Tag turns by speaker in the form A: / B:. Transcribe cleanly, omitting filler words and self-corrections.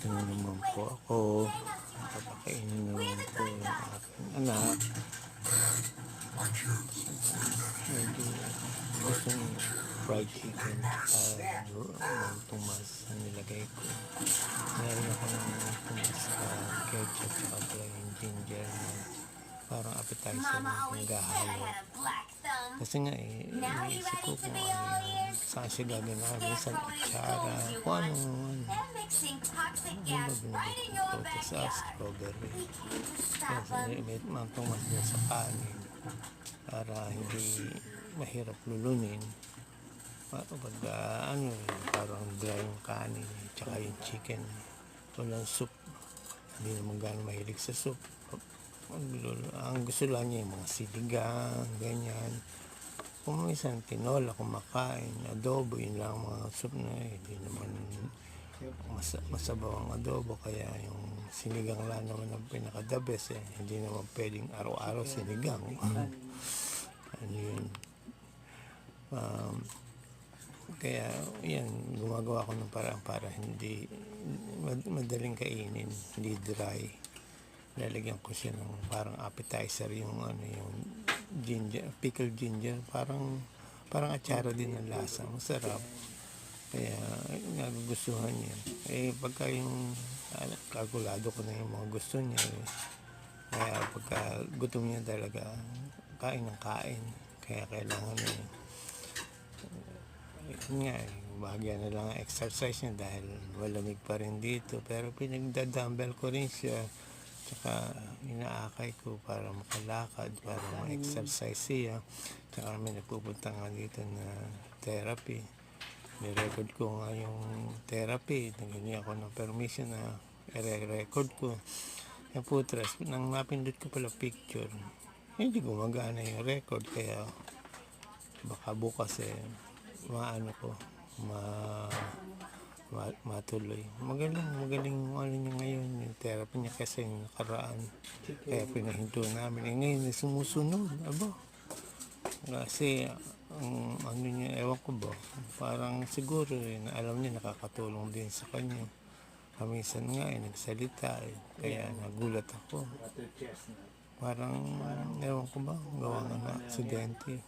A: Dito na naman po ako. Papakainin naman po yung aking anak. Medyo gusto ng fried chicken ng tumas na nilagay ko. Meron ako ng tumas sa ketchup at plain ginger na parang appetizer na naghahalo. Kasi nga iniisip ko kung ano yan, saan siya gagawin, sa kutsara, kung ano ba binigay ko sa strawberry. Kasi may tumas din sa kanin para hindi mahirap lulunin. Pag parang dry yung kanin tsaka yung chicken, walang soup, hindi naman gano'ng mahilig sa soup. Ang gusto lang niya yung mga sinigang, ganyan. Kung minsan tinola, kumakain, adobo, yun lang mga soup na hindi naman masabaw ang adobo. Kaya yung sinigang lang naman ang pinaka-the best hindi naman pwedeng araw-araw sinigang. Ano yun? Kaya yan, gumagawa ko ng paraan para hindi madaling kainin, hindi dry. Lalagyan ko siya ng parang appetizer, yung ginger, pickled ginger, parang atsara din ang lasa, masarap. Kaya nagugustuhan niya. Pagka yung kalkulado ko na yung mga gusto niya, kaya pagka gutom niya talaga, kain ng kain. Kaya kailangan bahagyan na lang ang exercise niya dahil malamig pa rin dito, pero pinagdadumbbell ko rin siya, tsaka inaakay ko para makalakad, para ma-exercise siya. Tsaka may nagpupunta nga dito na therapy, ni-record ko nga yung therapy, naghingi ako ng permission na i-record ko yung putras. Nang mapindot ko pala picture, hindi gumagana yung record, kaya baka bukas matuloy. Magaling niya ngayon yung therapy niya kasi yung nakaraan, kaya pinahinto namin. Ngayon sumusunod, kasi niya, ewan ko ba, parang siguro na alam niya nakakatulong din sa kanya. Minsan nga nagsalita kaya nagulat ako. Parang ewan ko ba, gawa nga na aksidente.